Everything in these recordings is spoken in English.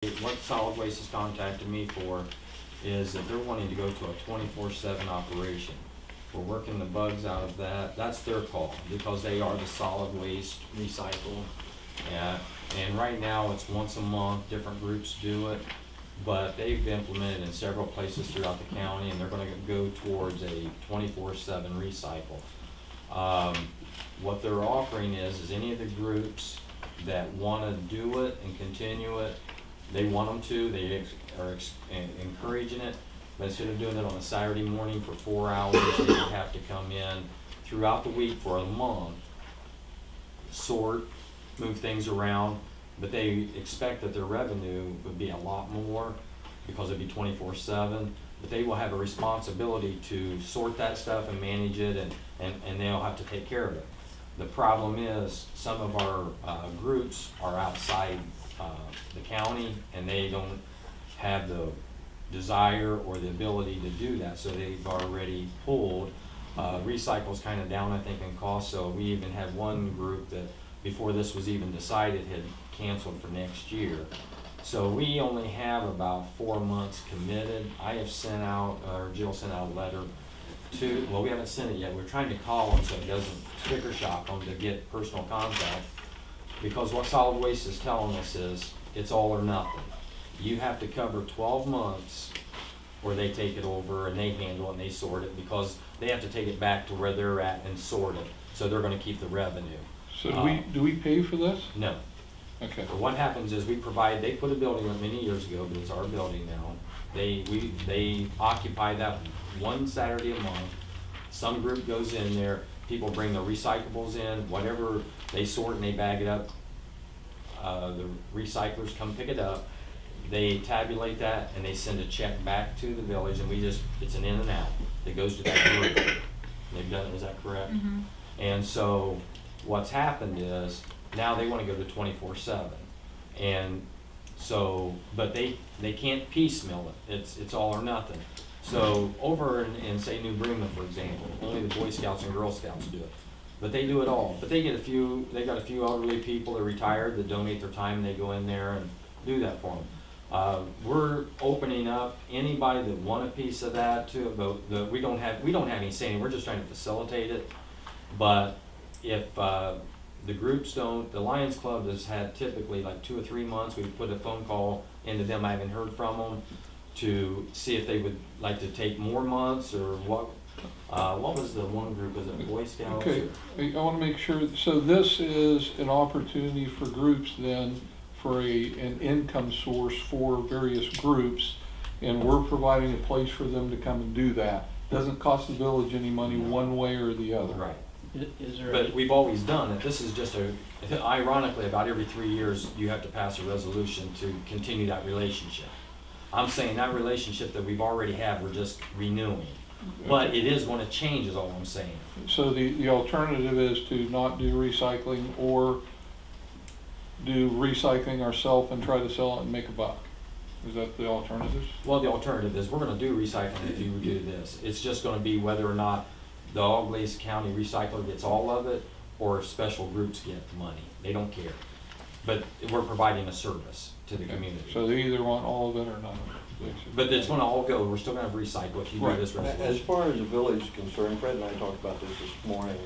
What solid waste has contacted me for is that they're wanting to go to a 24/7 operation. We're working the bugs out of that. That's their call because they are the solid waste recycle. And right now it's once a month, different groups do it, but they've implemented in several places throughout the county, and they're gonna go towards a 24/7 recycle. What they're offering is any of the groups that wanna do it and continue it, they want them to, they are encouraging it, but instead of doing it on a Saturday morning for 4 hours, they would have to come in throughout the week for a month, sort, move things around, but they expect that their revenue would be a lot more because it'd be 24/7, but they will have a responsibility to sort that stuff and manage it, and they'll have to take care of it. The problem is some of our groups are outside the county, and they don't have the desire or the ability to do that, so they've already pulled. Recycle's kind of down, I think, in cost, so we even had one group that before this was even decided had canceled for next year. So we only have about 4 months committed. I have sent out, or Jill sent out a letter to, well, we haven't sent it yet. We're trying to call them so it doesn't sticker shock them to get personal contact. Because what solid waste is telling us is it's all or nothing. You have to cover 12 months or they take it over and they handle it and they sort it, because they have to take it back to where they're at and sort it. So they're gonna keep the revenue. So do we pay for this? No. Okay. But what happens is they put a building up many years ago, but it's our building now. They occupy that one Saturday a month. Some group goes in there, people bring their recyclables in, whatever they sort and they bag it up. The recyclers come pick it up, they tabulate that, and they send a check back to the village, and it's an in and out that goes to that group. They've done it, is that correct? Mm-hmm. And so what's happened is now they want to go to 24/7, and so, but they can't piecemeal it. It's all or nothing. So over in say New Bremen, for example, only the Boy Scouts and Girl Scouts do it, but they do it all. But they got a few elderly people that are retired that donate their time, and they go in there and do that for them. We're opening up anybody that want a piece of that too, but we don't have any say. We're just trying to facilitate it. But if the groups don't, the Lions Club has had typically like 2 or 3 months. We put a phone call into them. I haven't heard from them to see if they would like to take more months or what. What was the one group? Was it Boy Scouts? Okay, I want to make sure, so this is an opportunity for groups then for an income source for various groups, and we're providing a place for them to come and do that. Doesn't cost the village any money one way or the other. Right. Is there But we've always done it. This is just ironically, about every 3 years, you have to pass a resolution to continue that relationship. I'm saying that relationship that we've already had, we're just renewing. But it is going to change, is all I'm saying. So the alternative is to not do recycling, or do recycling ourselves and try to sell it and make a buck. Is that the alternative? Well, the alternative is we're going to do recycling if you do this. It's just going to be whether or not the Auglaize County recycler gets all of it, or if special groups get money. They don't care. But we're providing a service to the community. So they either want all of it or none of it, basically. But it's going to all go. We're still going to have recycle if you do this As resolution. far as the village is concerned, Fred and I talked about this morning,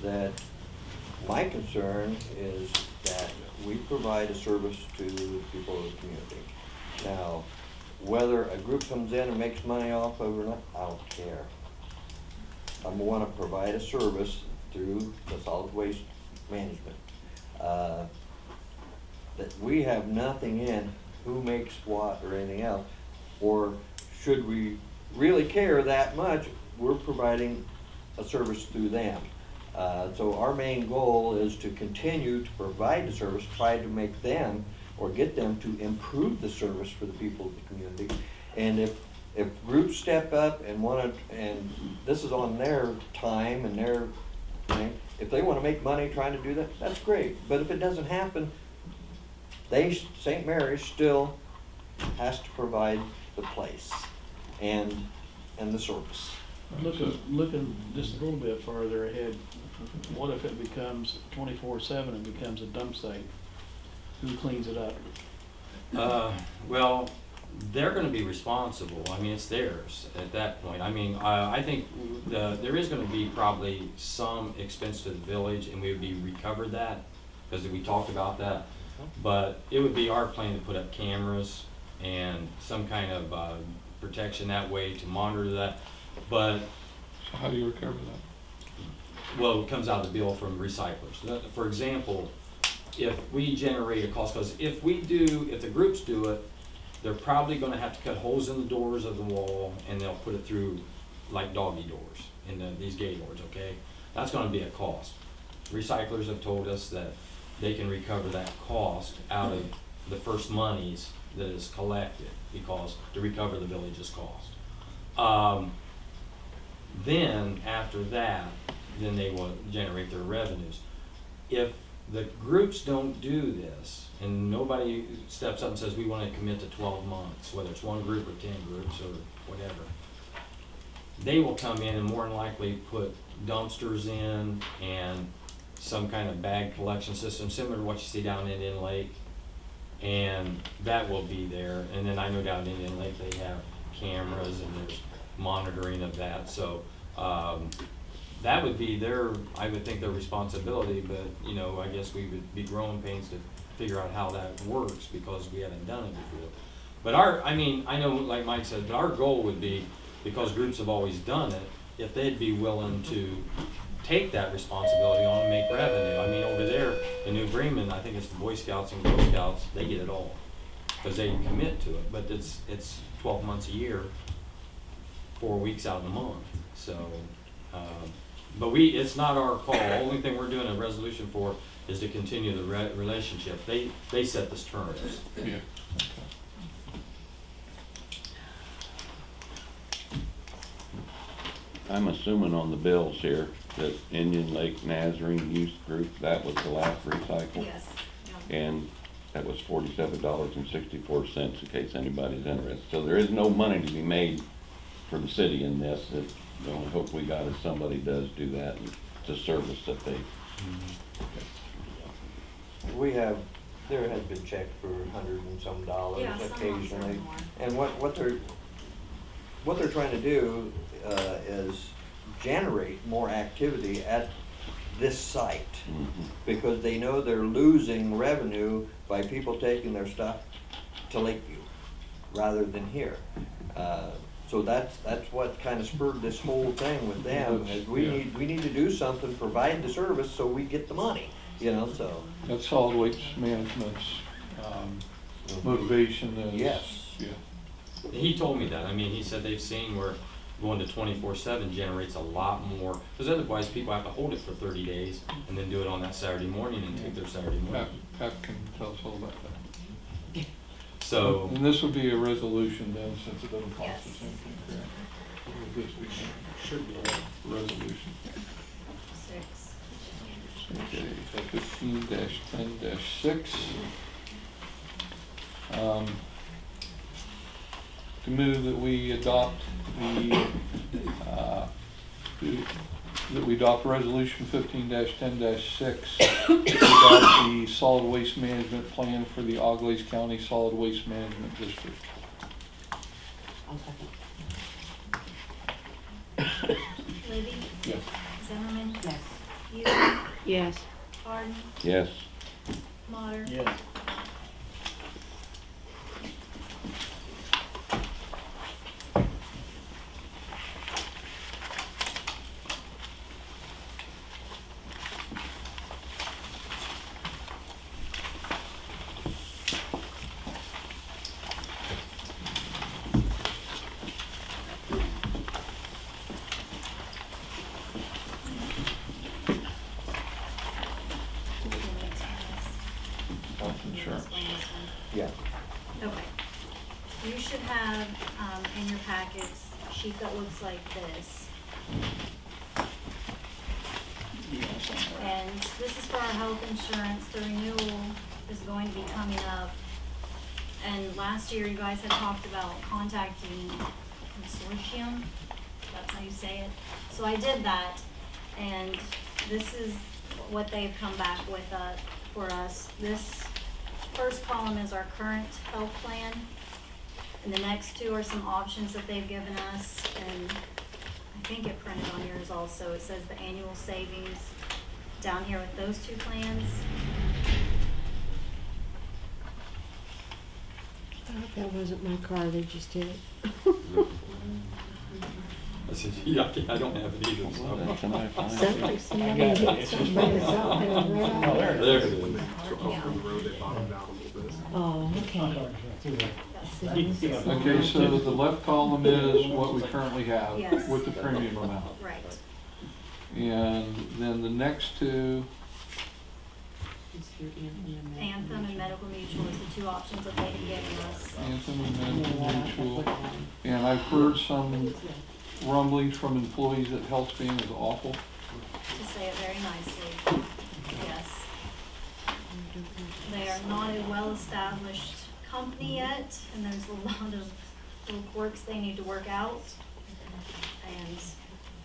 that my concern is that we provide a service to the people of the community. Now, whether a group comes in and makes money off of it or not, I don't care. I want to provide a service through the solid waste management. That we have nothing in who makes what or anything else, or should we really care that much, we're providing a service through them. So our main goal is to continue to provide the service, try to make them or get them to improve the service for the people of the community. And if groups step up and want to, and this is on their time and their thing, if they want to make money trying to do that, that's great. But if it doesn't happen, St. Mary's still has to provide the place and the service. looking just a little bit farther ahead, what if it becomes 24/7 and becomes a dump site? Who cleans it up? Well, they're gonna be responsible, I mean, it's theirs at that point. I mean, I think there is gonna be probably some expense to the village, and we would be recovered that, because we talked about that. But it would be our plan to put up cameras and some kind of protection that way to monitor that. But, So how do you recover that? well, it comes out of the bill from recyclers. For example, if we generate a cost, because if the groups do it, they're probably gonna have to cut holes in the doors of the wall, and they'll put it through like doggy doors in these gaylords, okay? That's gonna be a cost. Recyclers have told us that they can recover that cost out of the first monies that is collected, because to recover the village's cost. Then, after that, then they will generate their revenues. If the groups don't do this, and nobody steps up and says, we wanna commit to 12 months, whether it's one group or 10 groups or whatever, they will come in and more than likely put dumpsters in and some kind of bag collection system, similar to what you see down in Indian Lake, and that will be there. And then I know down in Indian Lake they have cameras and there's monitoring of that, so that would be I would think their responsibility, but you know, I guess we would be growing pains to figure out how that works, because we haven't done it before. But I know, like Mike said, but our goal would be, because groups have always done it, if they'd be willing to take that responsibility on and make revenue. I mean, over there in New Bremen, I think it's the Boy Scouts and Girl Scouts, they get it all, because they commit to it, but it's 12 months a year, 4 weeks out of the month, so, but it's not our call. The only thing we're doing a resolution for is to continue the relationship. They set the terms. Yeah. I'm assuming on the bills here that Indian Lake Nazarene Youth Group, that was the last recycle. Yes. Yeah. And that was $47.64 in case anybody's interested. So there is no money to be made for the city in this. The only hope we got is somebody does do that. It's a service that they. There has been checked for $100 and some dollars Yeah, some months are occasionally. more. And what they're trying to do is generate more activity at this site, because they know they're losing revenue by people taking their stuff to Lakeview rather than here. So that's what kind of spurred this whole thing with them, is we need to do something, provide the service so we get the money, you know, so. That's solid waste management's motivation is. Yes. Yeah. He told me that. I mean, he said they've seen where going to 24/7 generates a lot more, because otherwise people have to hold it for 30 days and then do it on that Saturday morning and take their Saturday morning. Pat can tell us all about that. So, And this would be a resolution then, since it doesn't cost us Yes. anything, correct? What would this be? Should be. Resolution. 6. Okay, 15-10-6. To move that we adopt resolution 15-10-6, to adopt the solid waste management plan for the Auglaize County Solid Waste Management District. Libby? Yes. Zimmerman? Yes. Hughes? Yes. Harden? Yes. Mater? Yes. Health insurance. Yeah. Okay. You should have, in your packets, a sheet that looks like this. And this is for our health insurance. The renewal is going to be coming up. And last year, you guys had talked about contacting consortium. That's how you say it. So I did that, and this is what they've come back with, for us. This first column is our current health plan, and the next two are some options that they've given us, and I think it printed on yours also. It says the annual savings down here with those two plans. I hope that wasn't my car they just hit. I said, yeah, I don't have it either, Well, that's so. a nice line. Sounds like somebody got it. hit somebody that's out there Oh, around. there There it is. Oh, okay. Okay, so the left column is what we currently have Yes. with the premium amount. Right. And then the next two, Anthem and Medical Mutual is the two options that they've given us. Anthem and Medical Mutual. And I've heard some rumblings from employees that HealthSpan is awful. To say it very nicely, yes. They are not a well-established company yet, and there's a lot of little quirks they need to work out. And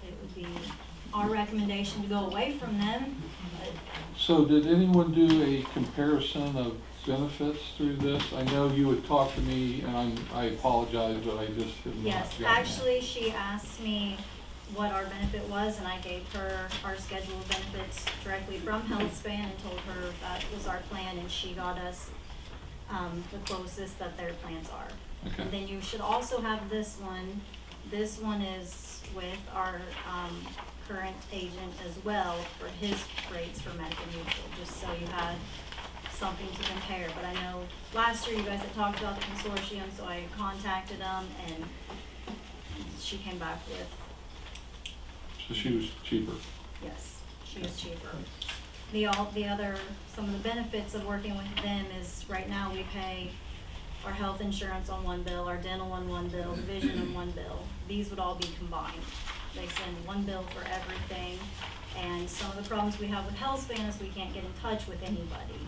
it would be our recommendation to go away from them, but So did anyone do a comparison of benefits through this? I know you had talked to me, and I apologize, but I just have not yes, gotten that. actually, she asked me what our benefit was, and I gave her our schedule of benefits directly from HealthSpan and told her that was our plan, and she got us the closest that their plans are. Okay. And then you should also have this one. This one is with our current agent as well for his rates for Medical Mutual, just so you had something to compare. But I know last year you guys had talked about the consortium, so I contacted them, and she came back with, So she was cheaper. yes, she is cheaper. Some of the benefits of working with them is right now we pay our health insurance on one bill, our dental on one bill, the vision on one bill. These would all be combined. They send one bill for everything. And some of the problems we have with HealthSpan is we can't get in touch with anybody.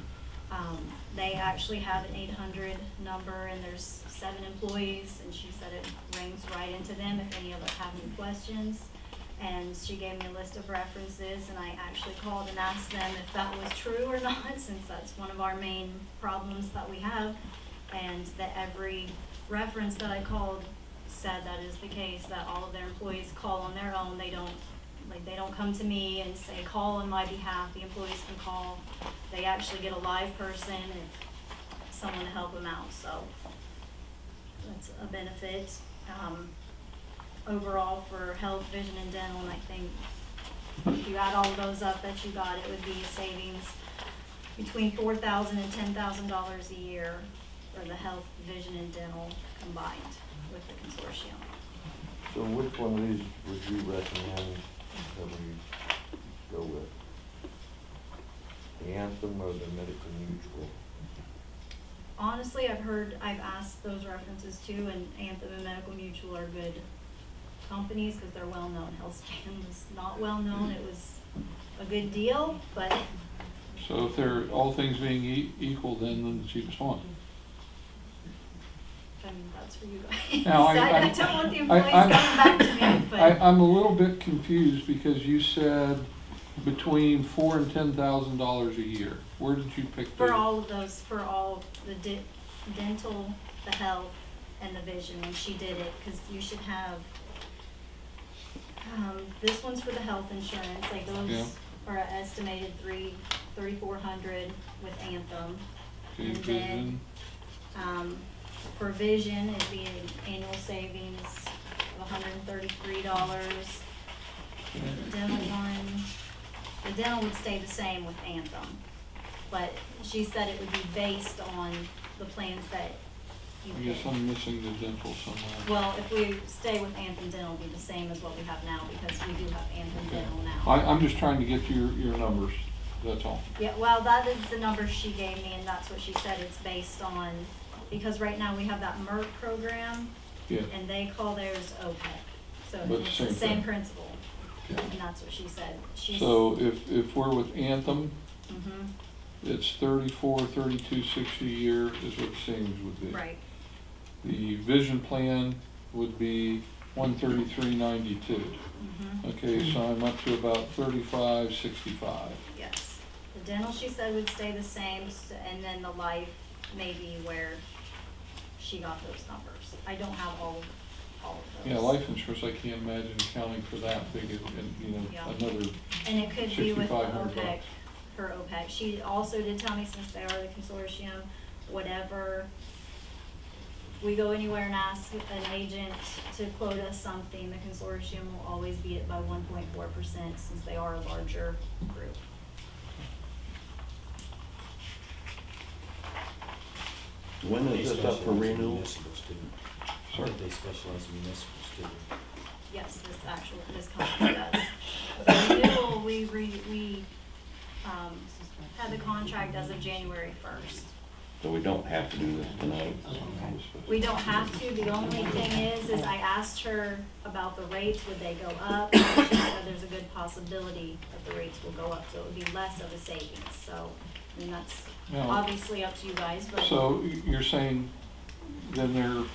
They actually have an 800 number, and there's 7 employees, and she said it rings right into them if any of us have any questions. And she gave me a list of references, and I actually called and asked them if that was true or not, since that's one of our main problems that we have. And that every reference that I called said that is the case, that all of their employees call on their own. They don't come to me and say, call on my behalf. The employees can call. They actually get a live person and someone to help them out, so that's a benefit. Overall for health, vision, and dental, and I think if you add all of those up that you got, it would be a savings between $4,000 and $10,000 a year for the health, vision, and dental combined with the consortium. So which one of these would you recommend that we go with? The Anthem or the Medical Mutual? Honestly, I've asked those references too, and Anthem and Medical Mutual are good companies because they're well known. HealthSpan was not well known. It was a good deal, but So if they're, all things being equal, then the cheapest one. I mean, that's for you guys. Now, I don't want the employees I'm- coming back to me, but I'm a little bit confused because you said between $4,000 and $10,000 a year. Where did you pick for those? all of those, for all the dental, the health, and the vision, when she did it, because you should have, this one's for the health insurance, like those Yeah. are an estimated $3,400 with Anthem. Okay, And vision. then, for vision, it'd be an annual savings of $133. The dental one, the dental would stay the same with Anthem, but she said it would be based on the plans that you I guess pick. I'm missing the dental somewhere. Well, if we stay with Anthem Dental, it'll be the same as what we have now, because we do have Anthem Dental now. I'm just trying to get your numbers, that's all. Yeah, well, that is the number she gave me, and that's what she said it's based on, because right now we have that MERT program, Yeah. and they call theirs OPEC. So But it's same the same thing. principle, Okay. and that's what she said. She's, So if we're with Anthem, mhm, it's $32.60 a year is what the savings would be. right, The vision plan would be $133.92. mhm, Okay, so I'm up to about $35.65. yes. The dental, she said, would stay the same, and then the life maybe where she got those numbers. I don't have all of those. Yeah, life insurance, I can't imagine accounting for that big, and, you know, Yeah. another, And it could be with the $6,500 OPEC, her OPEC. She also did tell me, since they are the consortium, whatever, we go anywhere and ask an agent to quote us something, the consortium will always beat it by 1.4% since they are a larger group. When They is this up for specialize in renewal? municipals too. I Sorry? think they specialize in municipals too. Yes, this company does. The renewal, we had the contract as of January 1st. So we don't have to do this tonight? We don't have to, the only thing is I asked her about the rates, would they go up? She said there's a good possibility that the rates will go up, so it would be less of a savings, so, I mean, that's Yeah. obviously up to you guys, but. so you're saying then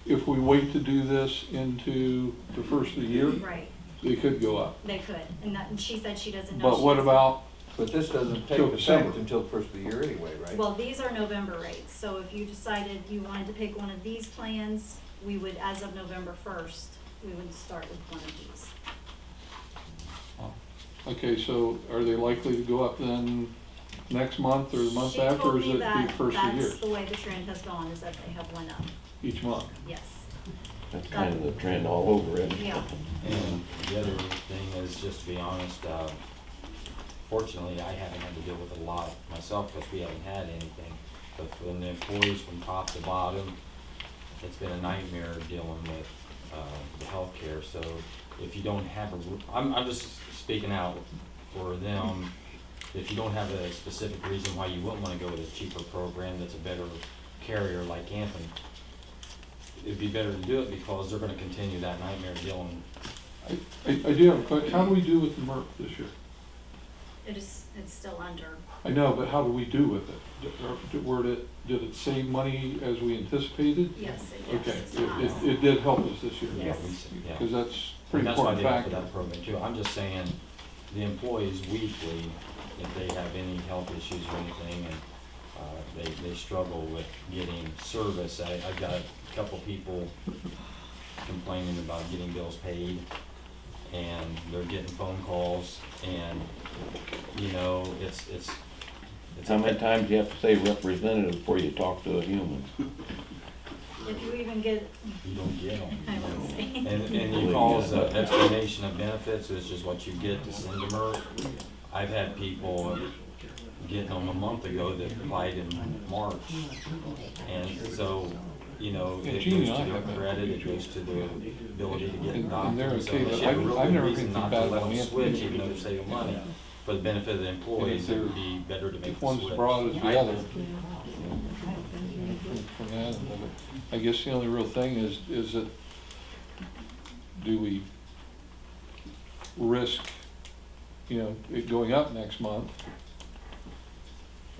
if we wait to do this into the first of the year, Right, they could go up. they could, and she said she doesn't know. But She what doesn't- about, But this doesn't take Till effect December. until the first of the year anyway, right? Well, these are November rates, so if you decided you wanted to pick one of these plans, we would, as of November 1st, we would start with one of these. okay, so are they likely to go up then next month or the month She after, told or is me it the that first of the year? That's the way the trend has gone, is that they have went up, Each month? yes. That's kind of the trend all over it. Yeah. And the other thing is, just to be honest, fortunately, I haven't had to deal with a lot myself because we haven't had anything. But for the employees from top to bottom, it's been a nightmare dealing with the healthcare. So if you don't have I'm just speaking out for them. If you don't have a specific reason why you wouldn't want to go with a cheaper program that's a better carrier like Anthem, it'd be better to do it because they're going to continue that nightmare dealing. I do have a question, how do we do with the MERP this year? It's still under, I know, but how do we do with it? Did it save money as we anticipated? yes, Okay, it's not. it did help us this year. Yes. Yeah. Because that's a And pretty that's why important they offer factor. that program too. I'm just saying, the employees weekly, if they have any health issues or anything, and they struggle with getting service. I've got a couple people complaining about getting bills paid, and they're getting phone calls, and, you know, it's. How many times do you have to say representative before you talk to a human? If you even get, You don't get them. I won't say. And you call us an explanation of benefits, which is what you get to send them her. I've had people getting them a month ago that applied in March. And so, you know, Yeah, it Jeannie goes and I to their have that credit, it conversation. goes to the ability to get And they're doctors. So okay, unless but you have a I've real never good been reason not bad to let on them Anthem switch, either. even though they're saving money, for the benefit of the employees, it would be better to make If the one's switch. as broad as the I- other. From that, I guess the only real thing is that, do we risk, you know, it going up next month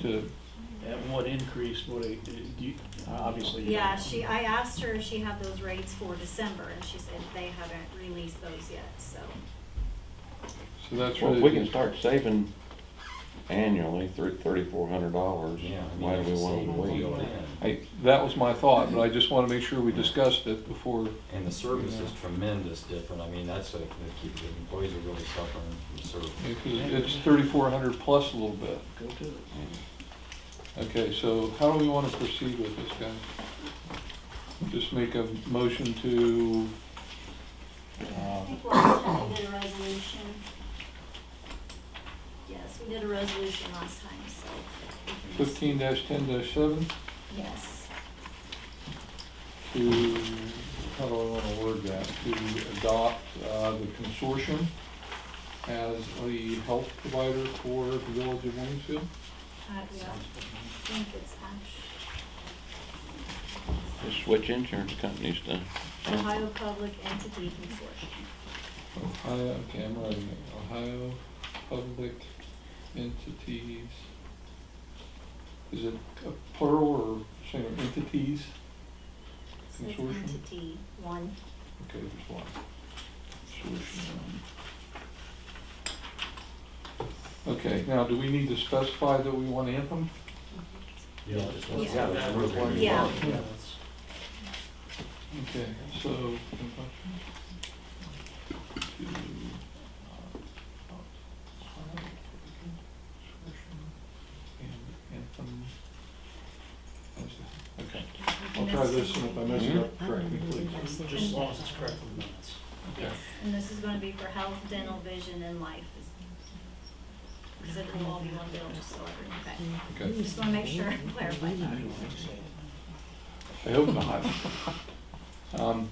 to, At what increase would it, obviously. you yeah, don't know. I asked her if she had those rates for December, and she said they haven't released those yet, so. so that's Well, really. if we can start saving annually $3,400, Yeah, I mean, why do we it's want to saving wait? going in. That was my thought, but I just wanna make sure we discussed it before. And the service is tremendous different. I mean, that's what the employees are really suffering from service. Because it's 3,400 plus a little bit. Go to it. Okay, so how do we want to proceed with this, guys? Just make a motion to, I think last time we did a resolution. Yes, we did a resolution last time, so. we can just- 15-10-7 Yes, to, how do I want to word that? To adopt the consortium as the health provider for the village of Waynesfield. yeah, I think it's actually Just switch insurance companies to. Ohio Public Entity Consortium. Ohio, okay, I'm writing it. Ohio Public Entities. Is it a plural or single entities? It says Consortium? entity one. Okay, just one. Consortium. Okay, now, do we need to specify that we want Anthem? Yeah, Yeah. that's the first one. Yeah. Okay, so. Okay, I'll try this, and if I mess it up, correct me, please. Just as long as it's correct in the minutes. Yes, and this is gonna be for health, dental, vision, and life. Because it will all be one bill, just so everyone, okay. Okay, Just wanna make sure, clarify that. I hope not.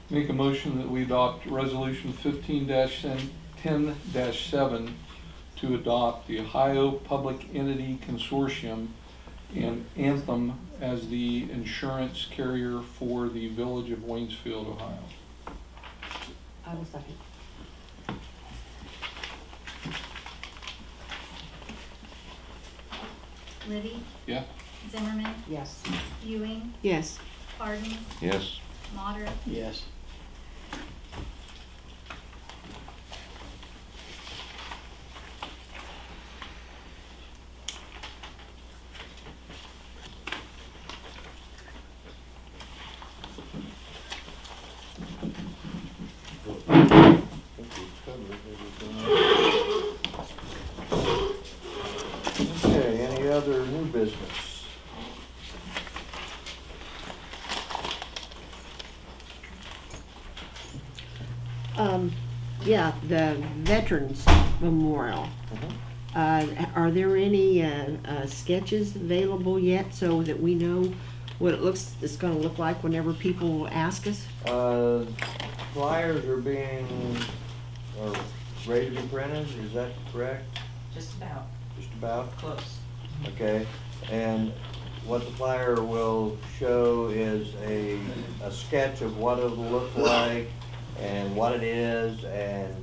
Make a motion that we adopt resolution 15-10-7 to adopt the Ohio Public Entity Consortium and Anthem as the insurance carrier for the village of Waynesfield, Ohio. I will second. Libby, Yeah? Zimmerman, Yes. Ewing, Yes. Harding, Yes, Mater, Yes. I think we've covered everything. Okay, any other new business? Yeah, the Veterans Memorial. Are there any sketches available yet so that we know what it's gonna look like whenever people ask us? Flyers are ready to be printed, is that correct? Just about, Just about? close. Okay, and what the flyer will show is a sketch of what it'll look like and what it is, and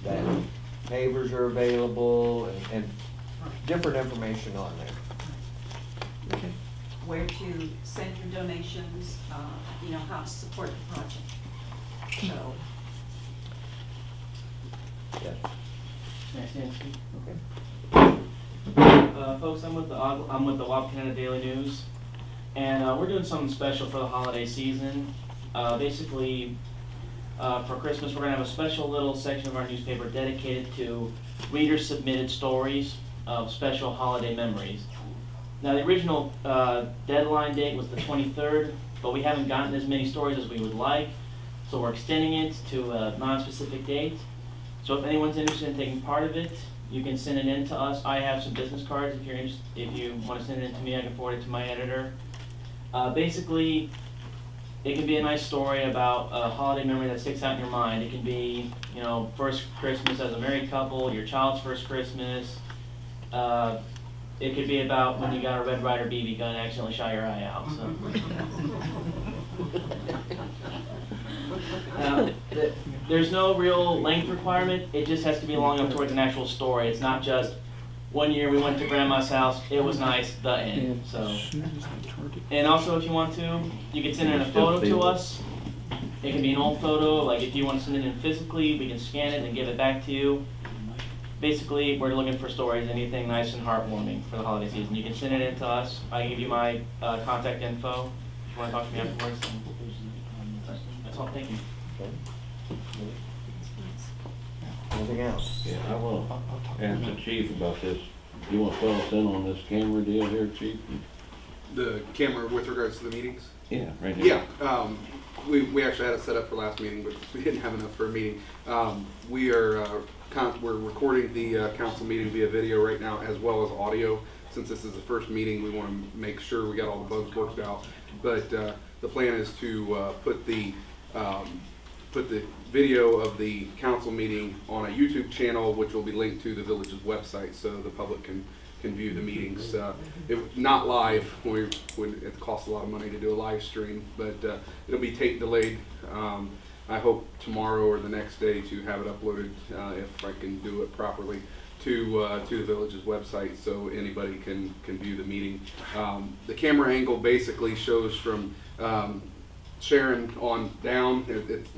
that pavers are available and different information on there. Okay. Where to send your donations, how to support the project. So, Yeah. Nice to meet you. Okay. Folks, I'm with the Wapakoneta Daily News, and we're doing something special for the holiday season. Basically, for Christmas, we're gonna have a special little section of our newspaper dedicated to reader-submitted stories of special holiday memories. Now, the original deadline date was the 23rd, but we haven't gotten as many stories as we would like, so we're extending it to a non-specific date. So if anyone's interested in taking part of it, you can send it in to us. I have some business cards. If you want to send it in to me, I can forward it to my editor. Basically, it can be a nice story about a holiday memory that sticks out in your mind. It can be, first Christmas as a married couple, your child's first Christmas. It could be about when you got a Red Ryder BB gun and accidentally shot your eye out. So. Now, there's no real length requirement. It just has to be long enough towards an actual story. It's not just one year we went to grandma's house, it was nice, the end. So, and also if you want to, you can send in a photo to us. It can be an old photo, like if you want to send it in physically, we can scan it and give it back to you. Basically, we're looking for stories, anything nice and heartwarming for the holiday season. You can send it in to us. I can give you my contact info if you want to talk to me afterwards. That's all. Thank you. Okay. Anything else? yeah, I want to ask the chief about this. You want to fill us in on this camera deal here, chief? The camera with regards to the meetings? Yeah, right here. Yeah, we actually had it set up for last meeting, but we didn't have enough for a meeting. We're recording the council meeting via video right now as well as audio. Since this is the first meeting, we want to make sure we got all the bugs worked out. But the plan is to put the video of the council meeting on a YouTube channel, which will be linked to the village's website, so the public can view the meetings. Not live, it costs a lot of money to do a live stream, but it'll be tape delayed. I hope tomorrow or the next day to have it uploaded, if I can do it properly, to the village's website, so anybody can view the meeting. The camera angle basically shows from Sharon on down.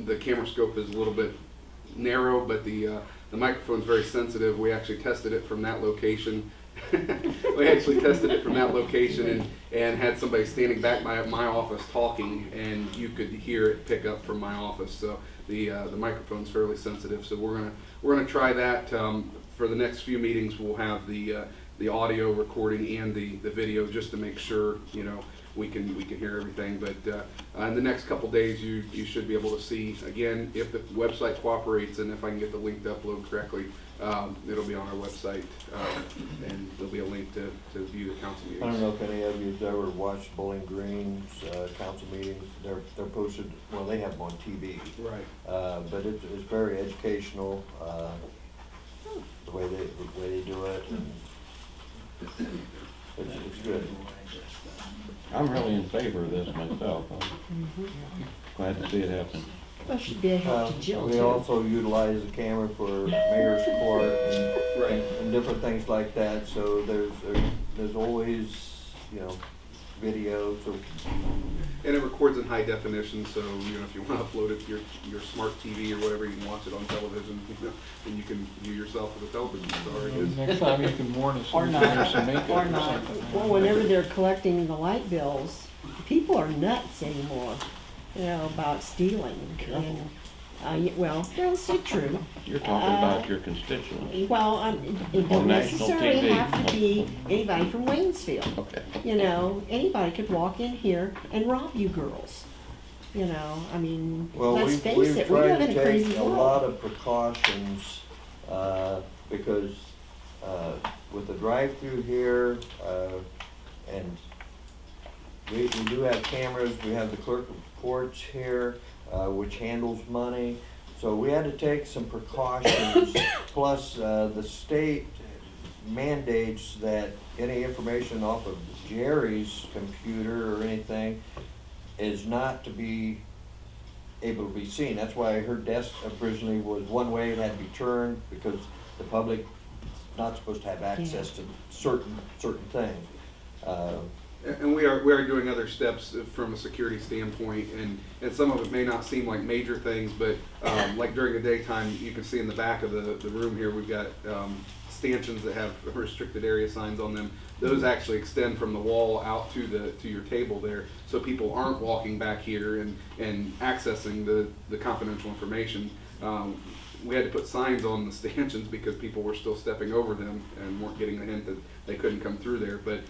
The camera scope is a little bit narrow, but the the microphone's very sensitive. We actually tested it from that location. We actually tested it from that location and had somebody standing back by my office talking, and you could hear it pick up from my office. So the microphone's fairly sensitive. So we're gonna try that. For the next few meetings, we'll have the audio recording and the video, just to make sure, you know, we can hear everything. But in the next couple days, you should be able to see, again, if the website cooperates and if I can get the link to upload correctly, it'll be on our website, and there'll be a link to view the council meetings. I don't know if any of you've ever watched Bowling Green's council meetings. They're posted, well, they have them on TV. Right. But it's very educational, the way they do it, and it's good. I'm really in favor of this myself. I'm glad to see it happen. Well, she'd be a help to Jill We too. also utilize the camera for mayor's court Right. and different things like that, so there's always, you know, video, so. And it records in high definition, so you know, if you want to upload it to your smart TV or whatever, you can watch it on television, you know, and you can view yourself with a television. So it is. Next time you can warn us. Or when not. there's some makeup Or or not. something. Well, whenever they're collecting the light bills, people are nuts anymore, you know, about stealing. And, well, that's true. You're talking about your constituents. Well, it On don't national necessarily TV. have to be anybody from Waynesfield. Okay. You know, anybody could walk in here and rob you girls. You know, I mean, Well, let's we've face it, we live tried in to a crazy take a world. lot of precautions, because, with the drive-through here, and we do have cameras, we have the clerk of courts here, which handles money, so we had to take some precautions, plus, the state mandates that any information off of Jerry's computer or anything is not to be able to be seen. That's why her desk originally was one way, it had to be turned, because the public not supposed to have access to certain things. And we are doing other steps from a security standpoint, and some of it may not seem like major things, but like during the daytime, you can see in the back of the room here, we've got stanchions that have restricted area signs on them. Those actually extend from the wall out to your table there, so people aren't walking back here and accessing the confidential information. We had to put signs on the stanchions because people were still stepping over them and weren't getting the hint that they couldn't come through there. But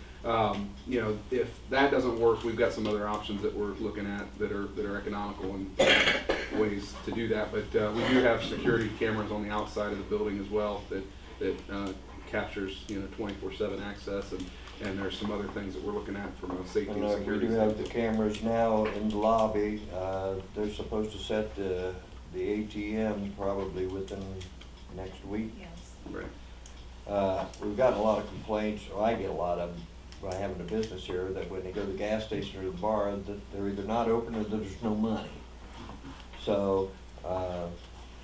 you know, if that doesn't work, we've got some other options that we're looking at that are economical and ways to do that. But we do have security cameras on the outside of the building as well that captures, you know, 24/7 access, and there's some other things that we're looking at from a safety and And we security do have the standpoint. cameras now in the lobby. They're supposed to set the ATM probably within next week. Yes. Right. We've gotten a lot of complaints, or I get a lot of them by having a business here, that when they go to the gas station or the bar, that they're either not open or that there's no money. So,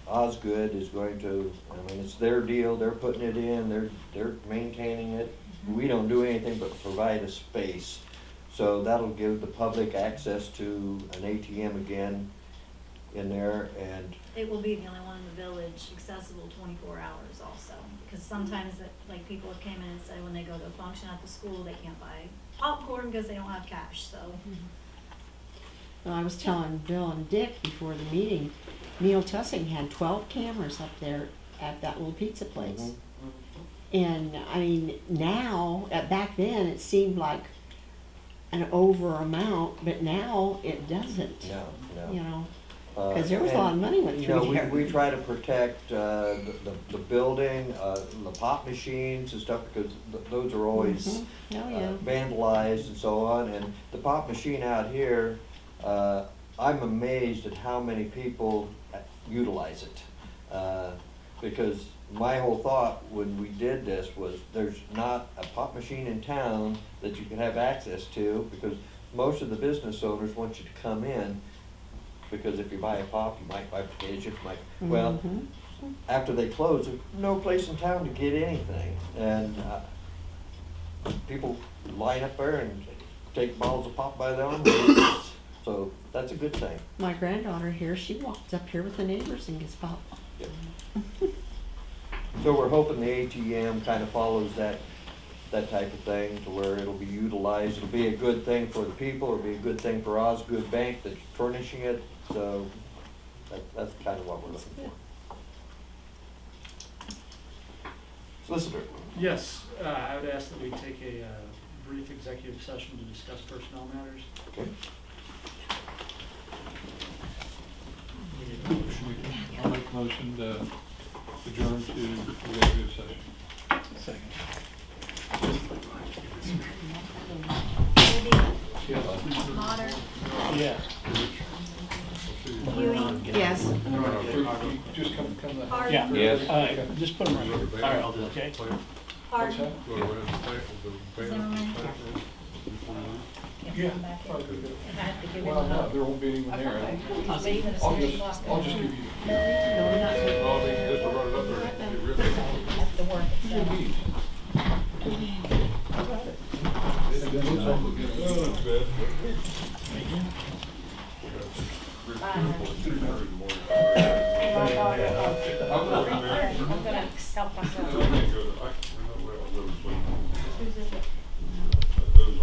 Osgood is going to, I mean, it's their deal, they're putting it in, they're maintaining it. We don't do anything but provide a space. So that'll give the public access to an ATM again in there, and It will be the only one in the village accessible 24 hours also, because sometimes like people have came in and said when they go to a function at the school, they can't buy popcorn because they don't have cash, so. Well, I was telling Bill and Dick before the meeting, Neil Tussing had 12 cameras up there at that little pizza place. Mhm. And I mean, now, back then, it seemed like an over amount, but now it doesn't. no. You know, because there was a lot of money went You through know, there. we try to protect the building, the pop machines and stuff, because those are always Mhm. Oh, yeah. vandalized and so on. And the pop machine out here, I'm amazed at how many people utilize it. Because my whole thought when we did this was, there's not a pop machine in town that you can have access to, because most of the business owners want you to come in, because if you buy a pop, you might buy potatoes, you might, well, Mhm. after they close, there's no place in town to get anything. And people line up there and take bottles of pop by the arm. So that's a good thing. My granddaughter here, she walks up here with the neighbors and gets pop. Yep. So we're hoping the ATM kind of follows that type of thing to where it'll be utilized. It'll be a good thing for the people, it'll be a good thing for Osgood Bank that's furnishing it, so that's kind of what we're looking for. Solicitor. Yes, I would ask that we take a brief executive session to discuss personnel matters. Okay. I'll make a motion to adjourn to executive session. Second. Yes. Mater, Yeah. Ewing, Yes. You just come to. Hart, Yeah. Yes. All right, just put them right here. All right, I'll do it, okay? Hart, What's that? Zimmerman. Yeah. Well, no, there won't be anyone there. I'll just give you. Your keys. And then it's all good. I'm gonna help myself.